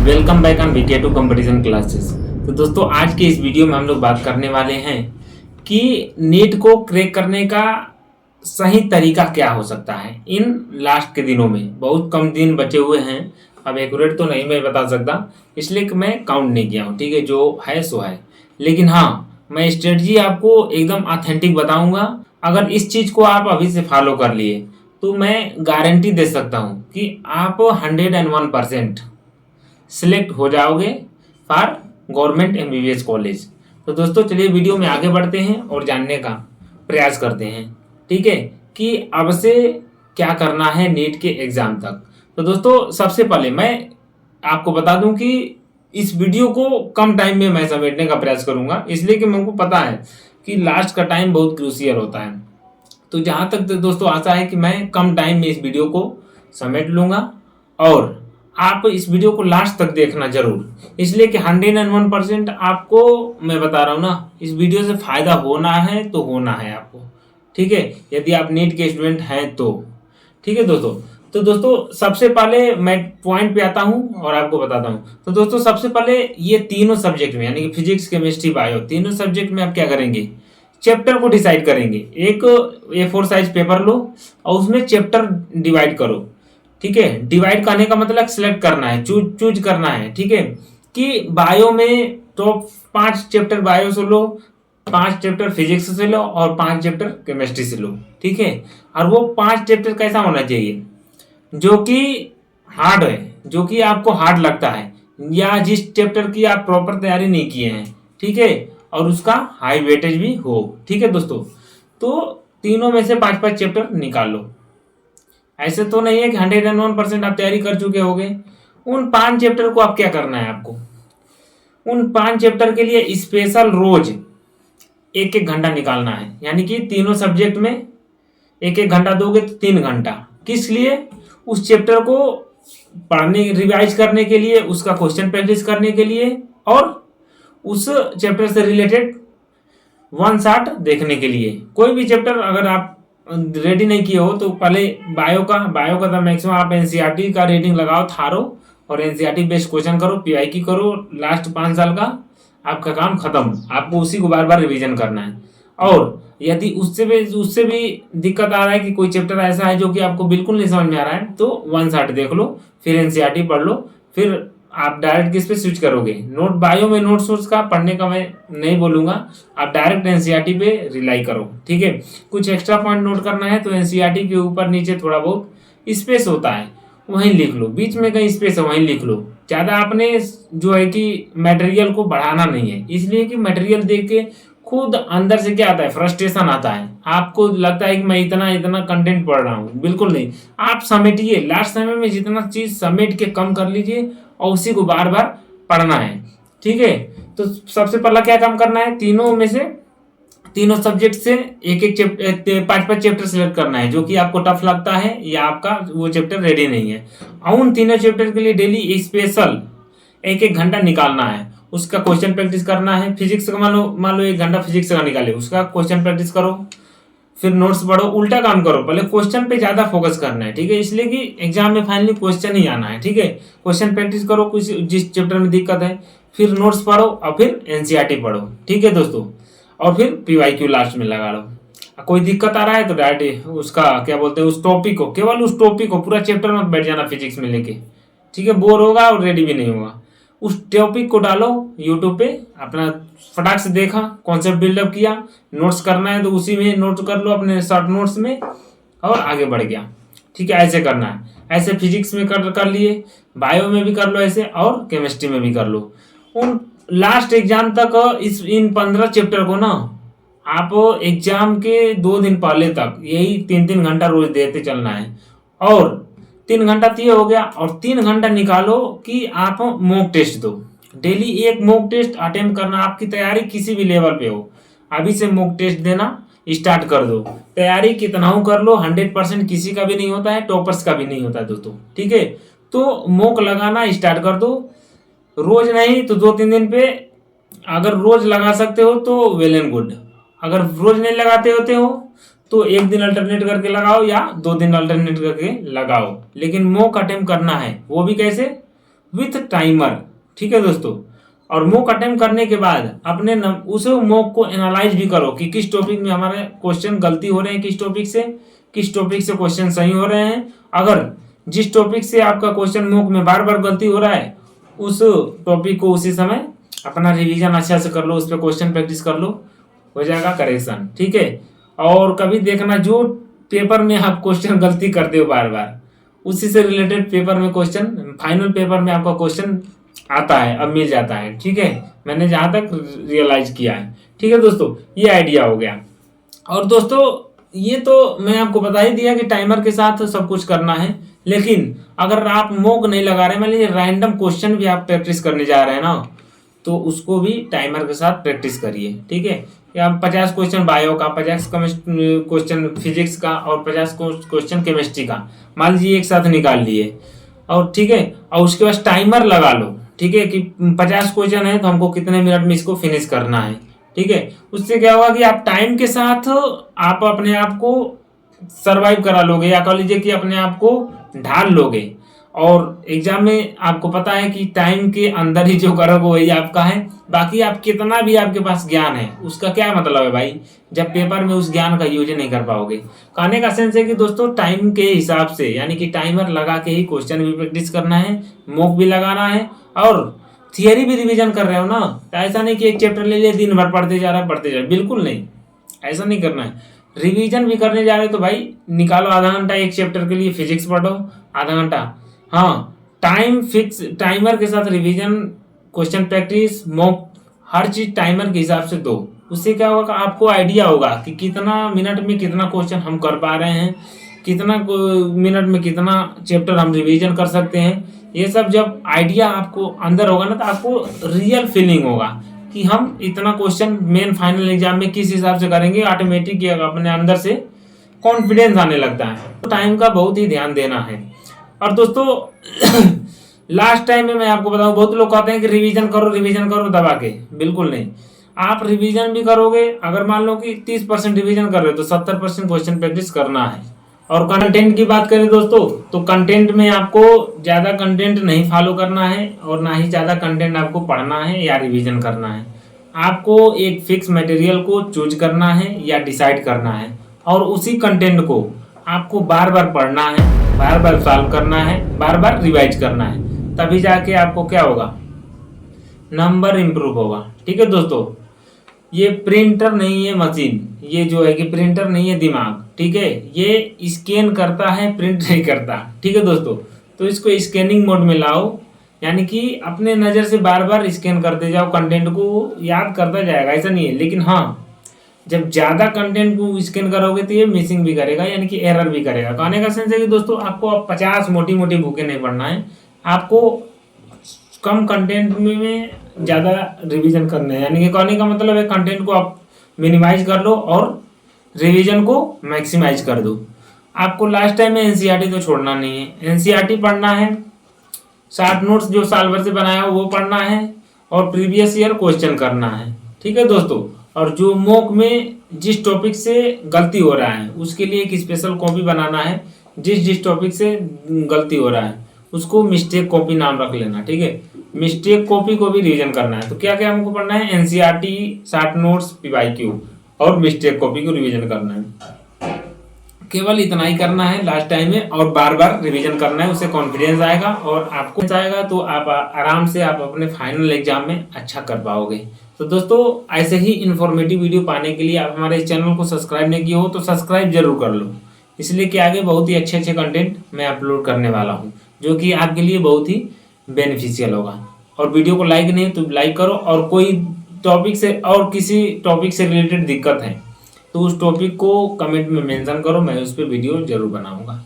Welcome back on वीके2 competition classes. तो दोस्तों आज के इस वीडियो में हम लोग बात करने वाले हैं कि नीट को क्रैक करने का सही तरीका क्या हो सकता है। इन लास्ट के दिनों में बहुत कम दिन बचे हुए हैं, अब एक्यूरेट तो नहीं मैं बता सकता इसलिए कि मैं काउंट नहीं किया हूँ, ठीक है, जो है सो है। लेकिन हाँ, मैं स्ट्रेटजी आपको एकदम ऑथेंटिक बताऊंगा। अगर इस चीज़ को आप अभी से फॉलो कर लिए तो मैं गारंटी दे सकता हूँ कि आप 101% सिलेक्ट हो जाओगे फॉर गवर्नमेंट एमबीबीएस कॉलेज। तो दोस्तों चलिए वीडियो में आगे बढ़ते हैं और जानने का प्रयास करते हैं, ठीक है, कि अब से क्या करना है नीट के एग्जाम तक। तो दोस्तों सबसे पहले मैं आपको बता दूं कि इस वीडियो को कम टाइम में मैं समेटने का प्रयास करूंगा, इसलिए कि मेरे को पता है कि लास्ट का टाइम बहुत क्रूशियल होता है। तो जहाँ तक तो दोस्तों आशा है कि मैं कम टाइम में इस वीडियो को समेट लूंगा और आप इस वीडियो को लास्ट तक देखना जरूर, इसलिए कि 101% आपको मैं बता रहा हूँ ना, इस वीडियो से फायदा होना है तो होना है आपको, ठीक है, यदि आप नीट के स्टूडेंट हैं तो। ठीक है दोस्तों, तो दोस्तों सबसे पहले मैं पॉइंट पे आता हूँ और आपको बताता हूँ। तो दोस्तों सबसे पहले ये तीनों सब्जेक्ट में यानी कि फिजिक्स, केमिस्ट्री, बायो, तीनों सब्जेक्ट में आप क्या करेंगे, चैप्टर को डिसाइड करेंगे। एक A4 साइज पेपर लो और उसमें चैप्टर डिवाइड करो, ठीक है। डिवाइड करने का मतलब सिलेक्ट करना है, चूज करना है, ठीक है, कि बायो में टॉप 5 चैप्टर बायो से लो, 5 चैप्टर फिजिक्स से लो और 5 चैप्टर केमिस्ट्री से लो, ठीक है। और वो 5 चैप्टर कैसा होना चाहिए, जो कि हार्ड है, जो कि आपको हार्ड लगता है, या जिस चैप्टर की आप प्रॉपर तैयारी नहीं किए हैं, ठीक है, और उसका हाई वेटेज भी हो, ठीक है दोस्तों। तो तीनों में से 5-5 चैप्टर निकाल लो। ऐसे तो नहीं है कि 101% आप तैयारी कर चुके होगे। उन 5 चैप्टर को आप क्या करना है, आपको उन 5 चैप्टर के लिए स्पेशल रोज 1-1 घंटा निकालना है, यानी कि तीनों सब्जेक्ट में 1-1 घंटा दोगे तो 3 घंटा। किस लिए, उस चैप्टर को पढ़ने रिवाइज करने के लिए, उसका क्वेश्चन प्रैक्टिस करने के लिए और उस चैप्टर से रिलेटेड वन शॉट देखने के लिए। कोई भी चैप्टर अगर आप रेडी नहीं किए हो तो पहले बायो का तो मैक्सिमम आप एनसीईआरटी का रीडिंग लगाओ, थारो, और एनसीईआरटी बेस्ड क्वेश्चन करो, पीवाईक्यू करो, लास्ट 5 साल का आपका काम खत्म। आपको उसी को बार बार रिवीजन करना है। और यदि उससे भी दिक्कत आ रहा है कि कोई चैप्टर ऐसा है जो कि आपको बिल्कुल नहीं समझ में आ रहा है, तो वन शॉट देख लो, फिर एनसीईआरटी पढ़ लो, फिर आप डायरेक्ट किस पे स्विच करोगे। नोट बायो में नोट सोर्स का पढ़ने का मैं नहीं बोलूंगा, आप डायरेक्ट एनसीईआरटी पे रिलाई करो, ठीक है। कुछ एक्स्ट्रा पॉइंट नोट करना है तो एनसीईआरटी के ऊपर नीचे थोड़ा बहुत स्पेस होता है, वहीं लिख लो, बीच में कहीं स्पेस है वहीं लिख लो। ज़्यादा आपने जो है कि मटेरियल को बढ़ाना नहीं है, इसलिए कि मटेरियल देख के खुद अंदर से क्या आता है, फ्रस्ट्रेशन आता है। आपको लगता है कि मैं इतना इतना कंटेंट पढ़ रहा हूँ, बिल्कुल नहीं। आप समेटिए, लास्ट समय में जितना चीज़ समेट के कम कर लीजिए और उसी को बार बार पढ़ना है, ठीक है। तो सबसे पहला क्या काम करना है, तीनों में से तीनों सब्जेक्ट से 5-5 चैप्टर सिलेक्ट करना है, जो कि आपको टफ लगता है या आपका वो चैप्टर रेडी नहीं है। और उन तीनों चैप्टर के लिए डेली स्पेशल 1-1 घंटा निकालना है, उसका क्वेश्चन प्रैक्टिस करना है। फिजिक्स का मान लो 1 घंटा फिजिक्स का निकाले, उसका क्वेश्चन प्रैक्टिस करो, फिर नोट्स पढ़ो। उल्टा काम करो, पहले क्वेश्चन पे ज्यादा फोकस करना है, ठीक है, इसलिए कि एग्जाम में फाइनली क्वेश्चन ही आना है, ठीक है। क्वेश्चन प्रैक्टिस करो कुछ जिस चैप्टर में दिक्कत है, फिर नोट्स पढ़ो और फिर एनसीईआरटी पढ़ो, ठीक है दोस्तों। और फिर पीवाईक्यू लास्ट में लगा लो। कोई दिक्कत आ रहा है तो डायरेक्ट उसका क्या बोलते हैं, उस टॉपिक को, केवल उस टॉपिक को, पूरा चैप्टर मत बैठ जाना फिजिक्स में लेके, ठीक है, बोर होगा और रेडी भी नहीं होगा। उस टॉपिक को डालो यूट्यूब पे, अपना फटाक से देखा, कॉन्सेप्ट बिल्डअप किया, नोट्स करना है तो उसी में नोट कर लो अपने शॉर्ट नोट्स में और आगे बढ़ गया, ठीक है। ऐसे करना है, ऐसे फिजिक्स में कर लिए, बायो में भी कर लो ऐसे, और केमिस्ट्री में भी कर लो। उन लास्ट एग्जाम तक इन 15 चैप्टर को ना आप एग्जाम के 2 दिन पहले तक यही 3-3 घंटा रोज देते चलना है। और 3 घंटा तो ये हो गया, और 3 घंटा निकालो कि आप मॉक टेस्ट दो। डेली एक मॉक टेस्ट अटेम्प्ट करना, आपकी तैयारी किसी भी लेवल पे हो, अभी से मॉक टेस्ट देना स्टार्ट कर दो। तैयारी कितना हो कर लो, 100% किसी का भी नहीं होता है, टॉपर्स का भी नहीं होता है दोस्तों, ठीक है। तो मॉक लगाना स्टार्ट कर दो, रोज नहीं तो 2-3 दिन पे। अगर रोज लगा सकते हो तो वेल एंड गुड, अगर रोज नहीं लगाते होते हो तो 1 दिन अल्टरनेट करके लगाओ या 2 दिन अल्टरनेट करके लगाओ, लेकिन मॉक अटेम्प्ट करना है। वो भी कैसे, विथ टाइमर। ठीक है दोस्तों, और मॉक अटेम्प्ट करने के बाद अपने उस मॉक को एनालाइज भी करो कि किस टॉपिक में हमारे क्वेश्चन गलती हो रहे हैं, किस टॉपिक से क्वेश्चन सही हो रहे हैं। अगर जिस टॉपिक से आपका क्वेश्चन मॉक में बार बार गलती हो रहा है, उस टॉपिक को उसी समय अपना रिवीजन अच्छा से कर लो, उस पर क्वेश्चन प्रैक्टिस कर लो, हो जाएगा करेक्शन। ठीक है, और कभी देखना जो पेपर में आप क्वेश्चन गलती करते हो बार बार, उसी से रिलेटेड पेपर में क्वेश्चन, फाइनल पेपर में आपका क्वेश्चन आता है, अब मिल जाता है। ठीक है, मैंने जहाँ तक रियलाइज किया है। ठीक है दोस्तों, ये आइडिया हो गया। और दोस्तों ये तो मैं आपको बता ही दिया कि टाइमर के साथ सब कुछ करना है, लेकिन अगर आप मॉक नहीं लगा रहे, मान लीजिए रैंडम क्वेश्चन भी आप प्रैक्टिस करने जा रहे हैं ना, तो उसको भी टाइमर के साथ प्रैक्टिस करिए। ठीक है, या 50 क्वेश्चन बायो का, 50 क्वेश्चन फिजिक्स का और 50 क्वेश्चन केमिस्ट्री का मान लीजिए एक साथ निकाल लिए, और ठीक है, और उसके बाद टाइमर लगा लो। ठीक है, कि 50 क्वेश्चन है तो हमको कितने मिनट में इसको फिनिश करना है। ठीक है, उससे क्या होगा कि आप टाइम के साथ आप अपने आप को सरवाइव करा लोगे, या कह लीजिए कि अपने आप को ढाल लोगे, और एग्जाम में आपको पता है कि टाइम के अंदर ही जो करोगे वही आपका है। बाकी आप कितना भी आपके पास ज्ञान है उसका क्या मतलब है भाई, जब पेपर में उस ज्ञान का यूज नहीं कर पाओगे। कहने का सेंस है कि दोस्तों टाइम के हिसाब से, यानी कि टाइमर लगा के ही क्वेश्चन भी प्रैक्टिस करना है, मॉक भी लगाना है, और थियरी भी रिवीजन कर रहे हो ना, तो ऐसा नहीं कि एक चैप्टर ले लिया दिन भर पढ़ते जा रहा, बिल्कुल नहीं, ऐसा नहीं करना है। रिवीजन भी करने जा रहे हो तो भाई निकालो आधा घंटा एक चैप्टर के लिए, फिजिक्स पढ़ो आधा घंटा। हाँ, टाइम फिक्स, टाइमर के साथ रिवीजन, क्वेश्चन प्रैक्टिस, मॉक, हर चीज टाइमर के हिसाब से दो। उससे क्या होगा, आपको आइडिया होगा कि कितना मिनट में कितना क्वेश्चन हम कर पा रहे हैं, कितना मिनट में कितना चैप्टर हम रिवीजन कर सकते हैं। ये सब जब आइडिया आपको अंदर होगा ना, तो आपको रियल फीलिंग होगा कि हम इतना क्वेश्चन मेन फाइनल एग्जाम में किस हिसाब से करेंगे। ऑटोमेटिक अपने अंदर से कॉन्फिडेंस आने लगता है। तो टाइम का बहुत ही ध्यान देना है। और दोस्तों लास्ट टाइम में मैं आपको बताऊं, बहुत लोग कहते हैं कि रिवीजन करो दबा के, बिल्कुल नहीं। आप रिवीजन भी करोगे, अगर मान लो कि 30% रिवीजन कर रहे हो तो 70% क्वेश्चन प्रैक्टिस करना है। और कंटेंट की बात करें दोस्तों, तो कंटेंट में आपको ज़्यादा कंटेंट नहीं फॉलो करना है, और ना ही ज़्यादा कंटेंट आपको पढ़ना है या रिवीजन करना है। आपको एक फिक्स मटेरियल को चूज करना है या डिसाइड करना है, और उसी कंटेंट को आपको बार बार पढ़ना है, बार बार सॉल्व करना है, बार बार रिवाइज करना है, तभी जाके आपको क्या होगा, नंबर इम्प्रूव होगा। ठीक है दोस्तों, ये प्रिंटर नहीं है मशीन, ये जो है कि प्रिंटर नहीं है दिमाग। ठीक है, ये स्कैन करता है, प्रिंट नहीं करता। ठीक है दोस्तों, तो इसको स्कैनिंग मोड में लाओ, यानी कि अपने नज़र से बार बार स्कैन करते जाओ, कंटेंट को याद करता जाएगा, ऐसा नहीं है। लेकिन हाँ, जब ज़्यादा कंटेंट को स्कैन करोगे तो ये मिसिंग भी करेगा, यानी कि एरर भी करेगा। कहने का सेंस है कि दोस्तों आपको 50 मोटी मोटी बुकें नहीं पढ़ना है, आपको कम कंटेंट में ज़्यादा रिवीजन करना है। यानी कि कहने का मतलब है कंटेंट को आप मिनिमाइज कर लो और रिवीजन को मैक्सिमाइज कर दो। आपको लास्ट टाइम में एनसीईआरटी तो छोड़ना नहीं है, एनसीईआरटी पढ़ना है, शॉर्ट नोट्स जो साल भर से बनाया हो वो पढ़ना है, और प्रीवियस ईयर क्वेश्चन करना है। ठीक है दोस्तों, और जो मॉक में जिस टॉपिक से गलती हो रहा है उसके लिए एक स्पेशल कॉपी बनाना है। जिस टॉपिक से गलती हो रहा है उसको मिस्टेक कॉपी नाम रख लेना। ठीक है, मिस्टेक कॉपी को भी रिवीजन करना है। तो क्या क्या हमको पढ़ना है, एनसीईआरटी, शॉर्ट नोट्स, पीवाईक्यू और मिस्टेक कॉपी को रिवीजन करना है। केवल इतना ही करना है लास्ट टाइम में, और बार बार रिवीजन करना है, उससे कॉन्फिडेंस आएगा, और आपको आएगा तो आप आराम से आप अपने फाइनल एग्जाम में अच्छा कर पाओगे। तो दोस्तों ऐसे ही इन्फॉर्मेटिव वीडियो पाने के लिए आप हमारे चैनल को सब्सक्राइब नहीं किए हो तो सब्सक्राइब जरूर कर लो, इसलिए कि आगे बहुत ही अच्छे अच्छे कंटेंट मैं अपलोड करने वाला हूँ, जो कि आपके लिए बहुत ही बेनिफिशियल होगा। और वीडियो को लाइक नहीं तो लाइक करो, और कोई टॉपिक से और किसी टॉपिक से रिलेटेड दिक्कत है तो उस टॉपिक को कमेंट में मेंशन करो, मैं उस पर वीडियो जरूर बनाऊंगा।